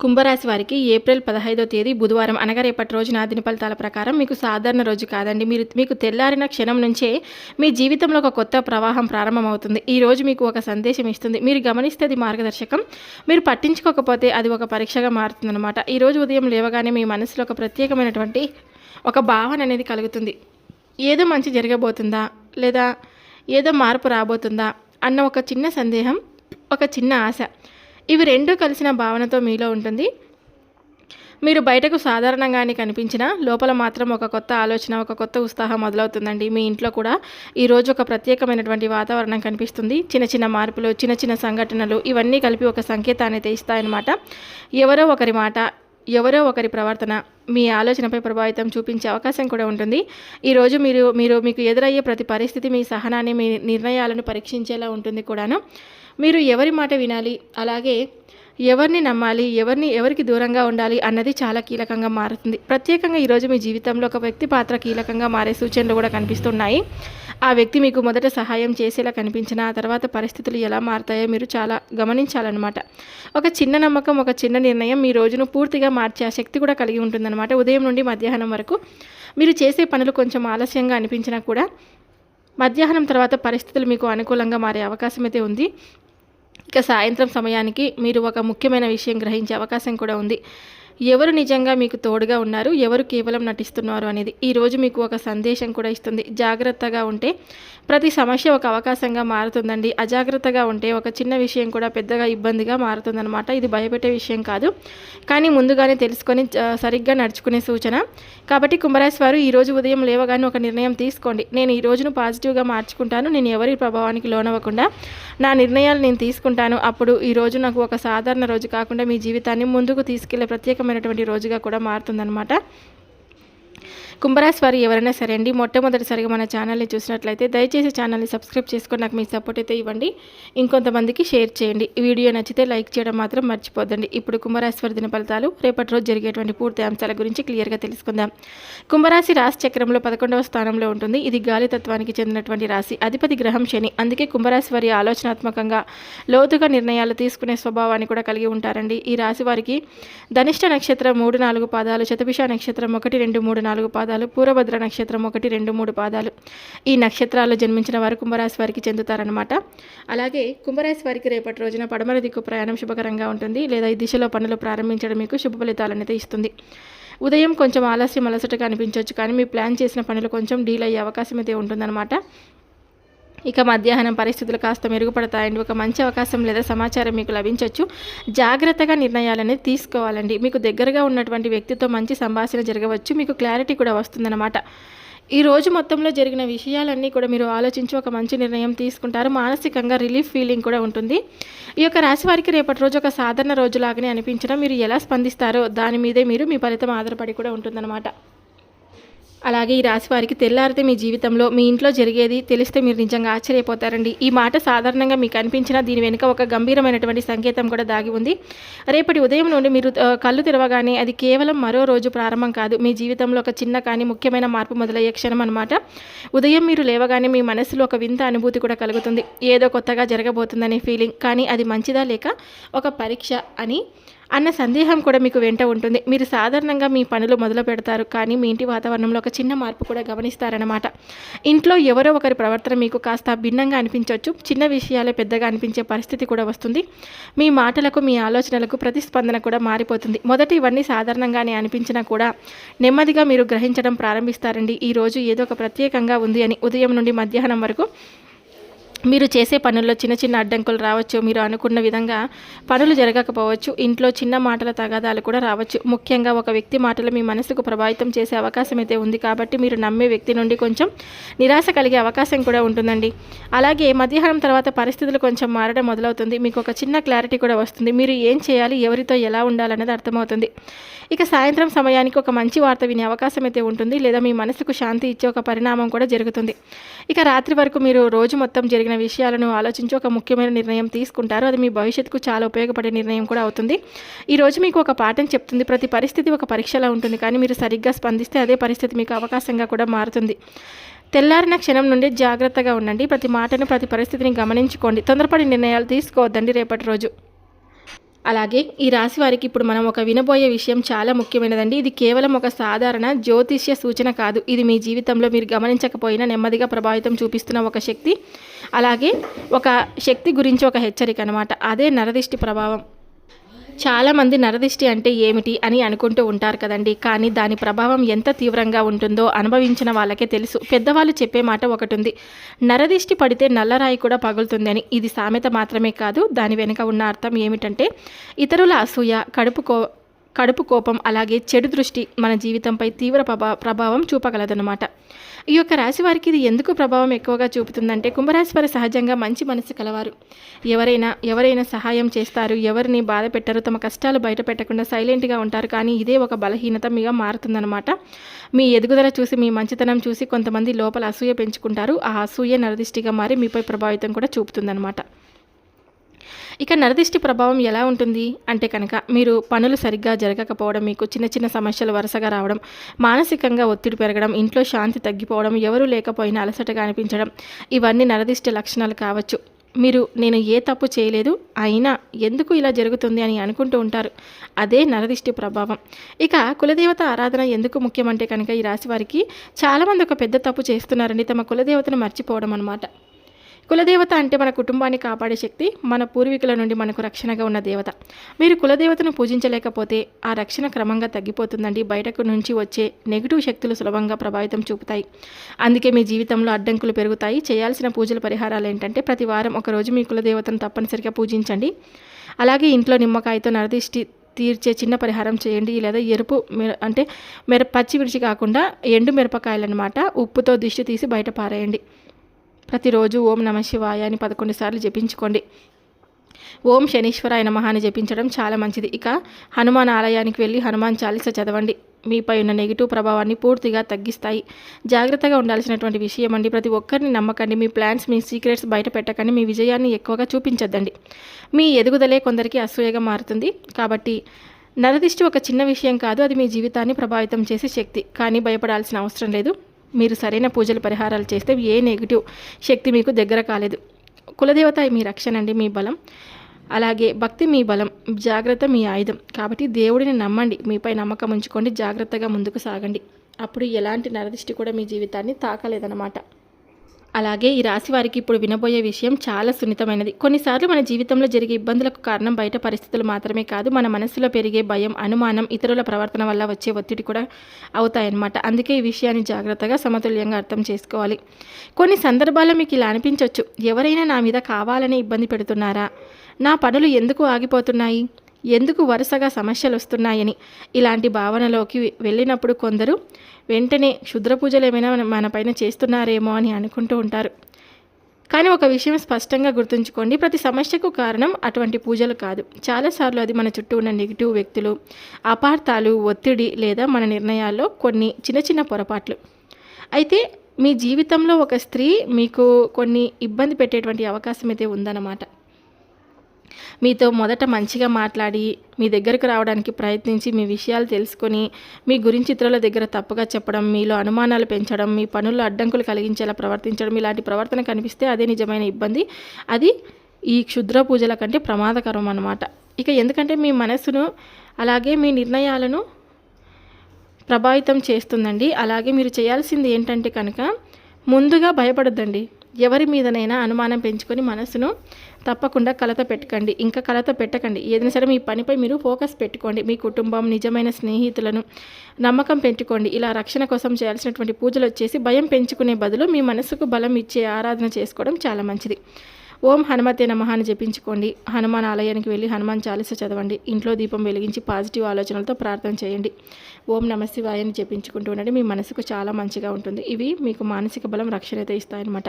కుంభరాశి వారికి ఏప్రిల్ 15వ తేదీ బుధవారం అనగా రేపటి రోజున దిన ఫలితాల ప్రకారం మీకు సాధారణ రోజు కాదండి. మీకు తెల్లారిన క్షణం నుంచే మీ జీవితంలో ఒక కొత్త ప్రవాహం ప్రారంభమవుతుంది. ఈ రోజు మీకు ఒక సందేశం ఇస్తుంది. మీరు గమనిస్తే అది మార్గదర్శకం, మీరు పట్టించుకోకపోతే అది ఒక పరీక్షగా మారుతుందన్నమాట. ఈ రోజు ఉదయం లేవగానే మీ మనసులో ఒక ప్రత్యేకమైనటువంటి ఒక భావన అనేది కలుగుతుంది. ఏదో మంచి జరగబోతుందా, లేదా ఏదో మార్పు రాబోతుందా అన్న ఒక చిన్న సందేహం, ఒక చిన్న ఆశ, ఇవి రెండూ కలిసిన భావనతో మీలో ఉంటుంది. మీరు బయటకు సాధారణంగానే కనిపించినా లోపల మాత్రం ఒక కొత్త ఆలోచన, ఒక కొత్త ఉత్సాహం మొదలవుతుందండి. మీ ఇంట్లో కూడా ఈరోజు ఒక ప్రత్యేకమైనటువంటి వాతావరణం కనిపిస్తుంది. చిన్న చిన్న మార్పులు, చిన్న చిన్న సంఘటనలు ఇవన్నీ కలిపి ఒక సంకేతాన్ని అయితే ఇస్తాయన్నమాట. ఎవరో ఒకరి మాట, ఎవరో ఒకరి ప్రవర్తన మీ ఆలోచనపై ప్రభావితం చూపించే అవకాశం కూడా ఉంటుంది. ఈరోజు మీకు ఎదురయ్యే ప్రతి పరిస్థితి మీ సహనాన్ని, మీ నిర్ణయాలను పరీక్షించేలా ఉంటుంది కూడాను. మీరు ఎవరి మాట వినాలి, అలాగే ఎవరిని నమ్మాలి, ఎవరికి దూరంగా ఉండాలి అన్నది చాలా కీలకంగా మారుతుంది. ప్రత్యేకంగా ఈరోజు మీ జీవితంలో ఒక వ్యక్తి పాత్ర కీలకంగా మారే సూచనలు కూడా కనిపిస్తున్నాయి. ఆ వ్యక్తి మీకు మొదట సహాయం చేసేలా కనిపించిన ఆ తర్వాత పరిస్థితులు ఎలా మారుతాయో మీరు చాలా గమనించాలన్నమాట. ఒక చిన్న నమ్మకం, ఒక చిన్న నిర్ణయం మీ రోజును పూర్తిగా మార్చే ఆ శక్తి కూడా కలిగి ఉంటుందన్నమాట. ఉదయం నుండి మధ్యాహ్నం వరకు మీరు చేసే పనులు కొంచెం ఆలస్యంగా అనిపించినా కూడా మధ్యాహ్నం తర్వాత పరిస్థితులు మీకు అనుకూలంగా మారే అవకాశం అయితే ఉంది. ఇక సాయంత్రం సమయానికి మీరు ఒక ముఖ్యమైన విషయం గ్రహించే అవకాశం కూడా ఉంది. ఎవరు నిజంగా మీకు తోడుగా ఉన్నారు, ఎవరు కేవలం నటిస్తున్నారు అనేది ఈరోజు మీకు ఒక సందేశం కూడా ఇస్తుంది. జాగ్రత్తగా ఉంటే ప్రతి సమస్య ఒక అవకాశంగా మారుతుందండి. అజాగ్రత్తగా ఉంటే ఒక చిన్న విషయం కూడా పెద్దగా ఇబ్బందిగా మారుతుందన్నమాట. ఇది భయపెట్టే విషయం కాదు, కానీ ముందుగానే తెలుసుకొని సరిగ్గా నడుచుకునే సూచన. కాబట్టి కుంభరాశి వారు ఈరోజు ఉదయం లేవగానే ఒక నిర్ణయం తీసుకోండి. నేను ఈ రోజును పాజిటివ్గా మార్చుకుంటాను, నేను ఎవరి ప్రభావానికి లోనవ్వకుండా నా నిర్ణయాలు నేను తీసుకుంటాను. అప్పుడు ఈ రోజు నాకు ఒక సాధారణ రోజు కాకుండా మీ జీవితాన్ని ముందుకు తీసుకెళ్లే ప్రత్యేకమైనటువంటి రోజుగా కూడా మారుతుందన్నమాట. కుంభరాశి వారు ఎవరైనా సరే అండి, మొట్టమొదటిసారిగా మన ఛానల్ని చూసినట్లయితే దయచేసి ఛానల్ని సబ్స్క్రైబ్ చేసుకొని నాకు మీ సపోర్ట్ అయితే ఇవ్వండి. ఇంకొంతమందికి షేర్ చేయండి. ఈ వీడియో నచ్చితే లైక్ చేయడం మాత్రం మర్చిపోద్దండి. ఇప్పుడు కుంభరాశి వారి దిన ఫలితాలు, రేపటి రోజు జరిగేటువంటి పూర్తి అంశాల గురించి క్లియర్గా తెలుసుకుందాం. కుంభరాశి రాశి చక్రంలో 11వ స్థానంలో ఉంటుంది. ఇది గాలి తత్వానికి చెందినటువంటి రాశి. అధిపతి గ్రహం శని. అందుకే కుంభరాశి వారి ఆలోచనాత్మకంగా లోతుగా నిర్ణయాలు తీసుకునే స్వభావాన్ని కూడా కలిగి ఉంటారండి. ఈ రాశి వారికి ధనిష్ట నక్షత్రం 3-4 పాదాలు, శతభిష నక్షత్రం 1-2-3-4 పాదాలు, పూర్వభద్ర నక్షత్రం 1-2-3 పాదాలు. ఈ నక్షత్రాల్లో జన్మించిన వారు కుంభరాశి వారికి చెందుతారనమాట. అలాగే కుంభరాశి వారికి రేపటి రోజున పడమర దిక్కు ప్రయాణం శుభకరంగా ఉంటుంది, లేదా ఈ దిశలో పనులు ప్రారంభించడం మీకు శుభ ఫలితాలను అయితే ఇస్తుంది. ఉదయం కొంచెం ఆలస్యం అలసటగా అనిపించవచ్చు, కానీ మీ ప్లాన్ చేసిన పనులు కొంచెం డీల్ అయ్యే అవకాశం అయితే ఉంటుందన్నమాట. ఇక మధ్యాహ్నం పరిస్థితులు కాస్త మెరుగుపడతాయండి. ఒక మంచి అవకాశం లేదా సమాచారం మీకు లభించవచ్చు. జాగ్రత్తగా నిర్ణయాలనేది తీసుకోవాలండి. మీకు దగ్గరగా ఉన్నటువంటి వ్యక్తితో మంచి సంభాషణ జరగవచ్చు. మీకు క్లారిటీ కూడా వస్తుందన్నమాట. ఈ రోజు మొత్తంలో జరిగిన విషయాలన్నీ కూడా మీరు ఆలోచించి ఒక మంచి నిర్ణయం తీసుకుంటారు. మానసికంగా రిలీఫ్ ఫీలింగ్ కూడా ఉంటుంది. ఈ యొక్క రాశి వారికి రేపటి రోజు ఒక సాధారణ రోజులాగానే అనిపించినా మీరు ఎలా స్పందిస్తారో దాని మీదే మీ ఫలితం ఆధారపడి కూడా ఉంటుందన్నమాట. అలాగే ఈ రాశి వారికి తెల్లారితే మీ జీవితంలో, మీ ఇంట్లో జరిగేది తెలిస్తే మీరు నిజంగా ఆశ్చర్యపోతారండి. ఈ మాట సాధారణంగా మీకు అనిపించినా దీని వెనుక ఒక గంభీరమైనటువంటి సంకేతం కూడా దాగి ఉంది. రేపటి ఉదయం నుండి మీరు కళ్ళు తెరవగానే అది కేవలం మరో రోజు ప్రారంభం కాదు, మీ జీవితంలో ఒక చిన్న కానీ ముఖ్యమైన మార్పు మొదలయ్యే క్షణం అనమాట. ఉదయం మీరు లేవగానే మీ మనసులో ఒక వింత అనుభూతి కూడా కలుగుతుంది. ఏదో కొత్తగా జరగబోతుందనే ఫీలింగ్, కానీ అది మంచిదా లేక ఒక పరీక్ష అన్న సందేహం కూడా మీకు వెంట ఉంటుంది. మీరు సాధారణంగా మీ పనులు మొదలు పెడతారు, కానీ మీ ఇంటి వాతావరణంలో ఒక చిన్న మార్పు కూడా గమనిస్తారన్నమాట. ఇంట్లో ఎవరో ఒకరి ప్రవర్తన మీకు కాస్త భిన్నంగా అనిపించవచ్చు. చిన్న విషయాలే పెద్దగా అనిపించే పరిస్థితి కూడా వస్తుంది. మీ మాటలకు, మీ ఆలోచనలకు ప్రతిస్పందన కూడా మారిపోతుంది. మొదట ఇవన్నీ సాధారణంగానే అనిపించినా కూడా నెమ్మదిగా మీరు గ్రహించడం ప్రారంభిస్తారండి. ఈరోజు ఏదో ఒక ప్రత్యేకంగా ఉంది అని. ఉదయం నుండి మధ్యాహ్నం వరకు మీరు చేసే పనుల్లో చిన్న చిన్న అడ్డంకులు రావచ్చు. మీరు అనుకున్న విధంగా పనులు జరగకపోవచ్చు. ఇంట్లో చిన్న మాటల తగాదాలు కూడా రావచ్చు. ముఖ్యంగా ఒక వ్యక్తి మాటలు మీ మనసుకు ప్రభావితం చేసే అవకాశం అయితే ఉంది. కాబట్టి మీరు నమ్మే వ్యక్తి నుండి కొంచెం నిరాశ కలిగే అవకాశం కూడా ఉంటుందండి. అలాగే మధ్యాహ్నం తర్వాత పరిస్థితులు కొంచెం మారడం మొదలవుతుంది. మీకు ఒక చిన్న క్లారిటీ కూడా వస్తుంది. మీరు ఏం చేయాలి, ఎవరితో ఎలా ఉండాలనేది అర్థమవుతుంది. ఇక సాయంత్రం సమయానికి ఒక మంచి వార్త వినే అవకాశం అయితే ఉంటుంది, లేదా మీ మనసుకు శాంతి ఇచ్చే ఒక పరిణామం కూడా జరుగుతుంది. ఇక రాత్రి వరకు మీరు రోజు మొత్తం జరిగిన విషయాలను ఆలోచించి ఒక ముఖ్యమైన నిర్ణయం తీసుకుంటారు. అది మీ భవిష్యత్తుకు చాలా ఉపయోగపడే నిర్ణయం కూడా అవుతుంది. ఈరోజు మీకు ఒక పాఠం చెప్తుంది. ప్రతి పరిస్థితి ఒక పరీక్షలా ఉంటుంది, కానీ మీరు సరిగ్గా స్పందిస్తే అదే పరిస్థితి మీకు అవకాశంగా కూడా మారుతుంది. తెల్లారిన క్షణం నుండి జాగ్రత్తగా ఉండండి. ప్రతి మాటను, ప్రతి పరిస్థితిని గమనించుకోండి. తొందరపడి నిర్ణయాలు తీసుకోవద్దండి రేపటి రోజు. అలాగే ఈ రాశి వారికి ఇప్పుడు మనం ఒక వినబోయే విషయం చాలా ముఖ్యమైనదండి. ఇది కేవలం ఒక సాధారణ జ్యోతిష్య సూచన కాదు. ఇది మీ జీవితంలో మీరు గమనించకపోయినా నెమ్మదిగా ప్రభావితం చూపిస్తున్న ఒక శక్తి. అలాగే ఒక శక్తి గురించి ఒక హెచ్చరిక అనమాట. అదే నరదిష్టి ప్రభావం. చాలామంది నరదిష్టి అంటే ఏమిటి అని అనుకుంటూ ఉంటారు కదండి. కానీ దాని ప్రభావం ఎంత తీవ్రంగా ఉంటుందో అనుభవించిన వాళ్ళకే తెలుసు. పెద్దవాళ్ళు చెప్పే మాట ఒకటి ఉంది, నరదిష్టి పడితే నల్లరాయి కూడా పగులుతుంది అని. ఇది సామెత మాత్రమే కాదు, దాని వెనుక ఉన్న అర్థం ఏమిటంటే ఇతరుల అసూయ, కడుపు కోపం, అలాగే చెడు దృష్టి మన జీవితంపై తీవ్ర ప్రభావం చూపగలదన్నమాట. ఈ యొక్క రాశి వారికి ఇది ఎందుకు ప్రభావం ఎక్కువగా చూపుతుందంటే, కుంభరాశి వారు సహజంగా మంచి మనసు కలవారు. ఎవరైనా సహాయం చేస్తారు, ఎవరిని బాధ పెట్టరు, తమ కష్టాలు బయట పెట్టకుండా సైలెంట్గా ఉంటారు. కానీ ఇదే ఒక బలహీనత మీగా మారుతుందన్నమాట. మీ ఎదుగుదల చూసి, మీ మంచితనం చూసి కొంతమంది లోపల అసూయ పెంచుకుంటారు. ఆ అసూయ నరదిష్టిగా మారి మీపై ప్రభావితం కూడా చూపుతుందన్నమాట. ఇక నరదిష్టి ప్రభావం ఎలా ఉంటుంది అంటే కనుక, మీరు పనులు సరిగ్గా జరగకపోవడం, మీకు చిన్న చిన్న సమస్యలు వరుసగా రావడం, మానసికంగా ఒత్తిడి పెరగడం, ఇంట్లో శాంతి తగ్గిపోవడం, ఎవరూ లేకపోయినా అలసటగా అనిపించడం, ఇవన్నీ నరదిష్టి లక్షణాలు కావచ్చు. నేను ఏ తప్పు చేయలేదు, అయినా ఎందుకు ఇలా జరుగుతుంది అని అనుకుంటూ ఉంటారు. అదే నరదిష్టి ప్రభావం. ఇక కులదేవత ఆరాధన ఎందుకు ముఖ్యమంటే కనుక, ఈ రాశి వారికి చాలామంది ఒక పెద్ద తప్పు చేస్తున్నారండి, తమ కులదేవతను మర్చిపోవడం అనమాట. కులదేవత అంటే మన కుటుంబాన్ని కాపాడే శక్తి, మన పూర్వీకుల నుండి మనకు రక్షణగా ఉన్న దేవత. మీరు కులదేవతను పూజించలేకపోతే ఆ రక్షణ క్రమంగా తగ్గిపోతుందండి. బయటకు నుంచి వచ్చే నెగిటివ్ శక్తులు సులభంగా ప్రభావితం చూపుతాయి. అందుకే మీ జీవితంలో అడ్డంకులు పెరుగుతాయి. చేయాల్సిన పూజల పరిహారాలు ఏంటంటే, ప్రతి వారం ఒకరోజు మీ కులదేవతను తప్పనిసరిగా పూజించండి. అలాగే ఇంట్లో నిమ్మకాయతో నరదిష్టి తీర్చే చిన్న పరిహారం చేయండి. లేదా ఎరుపు అంటే పచ్చిమిర్చి కాకుండా ఎండు మిరపకాయలన్నమాట, ఉప్పుతో దిష్టి తీసి బయట పారేయండి. ప్రతిరోజు ఓం నమ శివాయ అని 11 సార్లు జపించుకోండి. ఓం శనీశ్వరాయ నమః అని జపించడం చాలా మంచిది. ఇక హనుమాన్ ఆలయానికి వెళ్ళి హనుమాన్ చాలీస చదవండి. మీపై ఉన్న నెగిటివ్ ప్రభావాన్ని పూర్తిగా తగ్గిస్తాయి. జాగ్రత్తగా ఉండాల్సినటువంటి విషయం అండి, ప్రతి ఒక్కరిని నమ్మకండి. మీ ప్లాన్స్, మీ సీక్రెట్స్ బయట పెట్టకండి. మీ విజయాన్ని ఎక్కువగా చూపించద్దండి. మీ ఎదుగుదలే కొందరికి అసూయగా మారుతుంది. కాబట్టి నరదిష్టి ఒక చిన్న విషయం కాదు, అది మీ జీవితాన్ని ప్రభావితం చేసే శక్తి. కానీ భయపడాల్సిన అవసరం లేదు. మీరు సరైన పూజలు పరిహారాలు చేస్తే ఏ నెగిటివ్ శక్తి మీకు దగ్గర కాలేదు. కులదేవత మీ రక్షణ అండి, మీ బలం. అలాగే భక్తి మీ బలం, జాగ్రత్త మీ ఆయుధం. కాబట్టి దేవుడిని నమ్మండి, మీపై నమ్మకం ఉంచుకోండి, జాగ్రత్తగా ముందుకు సాగండి. అప్పుడు ఎలాంటి నరదిష్టి కూడా మీ జీవితాన్ని తాకలేదన్నమాట. అలాగే ఈ రాశి వారికి ఇప్పుడు వినబోయే విషయం చాలా సున్నితమైనది. కొన్నిసార్లు మన జీవితంలో జరిగే ఇబ్బందులకు కారణం బయట పరిస్థితులు మాత్రమే కాదు, మన మనసులో పెరిగే భయం, అనుమానం, ఇతరుల ప్రవర్తన వల్ల వచ్చే ఒత్తిడి కూడా అవుతాయన్నమాట. అందుకే ఈ విషయాన్ని జాగ్రత్తగా సమతుల్యంగా అర్థం చేసుకోవాలి. కొన్ని సందర్భాల్లో మీకు ఇలా అనిపించవచ్చు, ఎవరైనా నా మీద కావాలని ఇబ్బంది పెడుతున్నారా, నా పనులు ఎందుకు ఆగిపోతున్నాయి, ఎందుకు వరుసగా సమస్యలు వస్తున్నాయని. ఇలాంటి భావనలోకి వెళ్ళినప్పుడు కొందరు వెంటనే క్షుద్ర పూజలు ఏమైనా మన పైన చేస్తున్నారేమో అని అనుకుంటూ ఉంటారు. కానీ ఒక విషయం స్పష్టంగా గుర్తుంచుకోండి, ప్రతి సమస్యకు కారణం అటువంటి పూజలు కాదు. చాలాసార్లు అది మన చుట్టూ ఉన్న నెగిటివ్ వ్యక్తులు, అపార్థాలు, ఒత్తిడి లేదా మన నిర్ణయాల్లో కొన్ని చిన్న చిన్న పొరపాట్లు. అయితే మీ జీవితంలో ఒక స్త్రీ మీకు కొన్ని ఇబ్బంది పెట్టేటువంటి అవకాశం అయితే ఉందన్నమాట. మీతో మొదట మంచిగా మాట్లాడి మీ దగ్గరకు రావడానికి ప్రయత్నించి మీ విషయాలు తెలుసుకొని మీ గురించి ఇతరుల దగ్గర తప్పుగా చెప్పడం, మీలో అనుమానాలు పెంచడం, మీ పనుల్లో అడ్డంకులు కలిగించేలా ప్రవర్తించడం, ఇలాంటి ప్రవర్తన కనిపిస్తే అదే నిజమైన ఇబ్బంది. అది ఈ క్షుద్ర పూజల కంటే ప్రమాదకరం అన్నమాట. ఇక ఎందుకంటే మీ మనసును అలాగే మీ నిర్ణయాలను ప్రభావితం చేస్తుందండి. అలాగే మీరు చేయాల్సింది ఏంటంటే కనుక, ముందుగా భయపడొద్దండి. ఎవరి మీదనైనా అనుమానం పెంచుకొని మనసును తప్పకుండా కలత పెట్టకండి. ఇంకా కలత పెట్టకండి. ఏదైనా సరే మీ పనిపై మీరు ఫోకస్ పెట్టుకోండి. మీ కుటుంబం, నిజమైన స్నేహితులను నమ్మకం పెంచుకోండి. ఇలా రక్షణ కోసం చేయాల్సినటువంటి పూజలు వచ్చేసి భయం పెంచుకునే బదులు మీ మనసుకు బలం ఇచ్చే ఆరాధన చేసుకోవడం చాలా మంచిది. ఓం హనుమతే నమః అని జపించుకోండి. హనుమాన్ ఆలయానికి వెళ్ళి హనుమాన్ చాలీస చదవండి. ఇంట్లో దీపం వెలిగించి పాజిటివ్ ఆలోచనలతో ప్రార్థన చేయండి. ఓం నమ శివాయ అని జపించుకుంటూ ఉండండి. మీ మనసుకు చాలా మంచిగా ఉంటుంది. ఇవి మీకు మానసిక బలం, రక్షణ అయితే ఇస్తాయన్నమాట.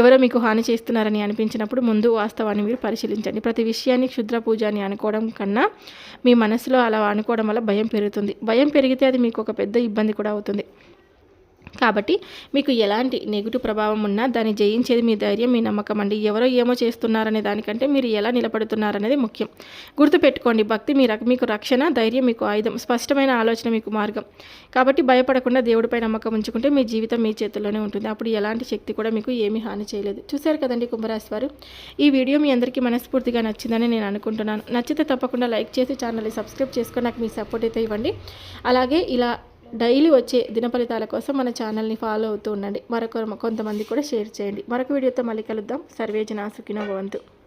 ఎవరో మీకు హాని చేస్తున్నారని అనిపించినప్పుడు ముందు వాస్తవాన్ని మీరు పరిశీలించండి. ప్రతి విషయాన్ని క్షుద్ర పూజ అని అనుకోవడం కన్నా మీ మనసులో అలా అనుకోవడం వల్ల భయం పెరుగుతుంది. భయం పెరిగితే అది మీకు ఒక పెద్ద ఇబ్బంది కూడా అవుతుంది. కాబట్టి మీకు ఎలాంటి నెగిటివ్ ప్రభావం ఉన్నా దాన్ని జయించేది మీ ధైర్యం, మీ నమ్మకం అండి. ఎవరో ఏమో చేస్తున్నారనే దానికంటే మీరు ఎలా నిలబడుతున్నారనేది ముఖ్యం. గుర్తుపెట్టుకోండి, భక్తి మీకు రక్షణ, ధైర్యం మీకు ఆయుధం, స్పష్టమైన ఆలోచన మీకు మార్గం. కాబట్టి భయపడకుండా దేవుడిపై నమ్మకం ఉంచుకుంటే మీ జీవితం మీ చేతుల్లోనే ఉంటుంది. అప్పుడు ఎలాంటి శక్తి కూడా మీకు ఏమీ హాని చేయలేదు. చూశారు కదండి కుంభరాశి వారు. ఈ వీడియో మీ అందరికీ మనస్ఫూర్తిగా నచ్చిందని నేను అనుకుంటున్నాను. నచ్చితే తప్పకుండా లైక్ చేసి ఛానల్ని సబ్స్క్రైబ్ చేసుకొని నాకు మీ సపోర్ట్ అయితే ఇవ్వండి. అలాగే ఇలా డైలీ వచ్చే దినఫలితాల కోసం మన ఛానల్ని ఫాలో అవుతూ ఉండండి. కొంతమంది కూడా షేర్ చేయండి. మరొక వీడియోతో మళ్ళీ కలుద్దాం. సర్వే జనా సుఖినో భవంతు.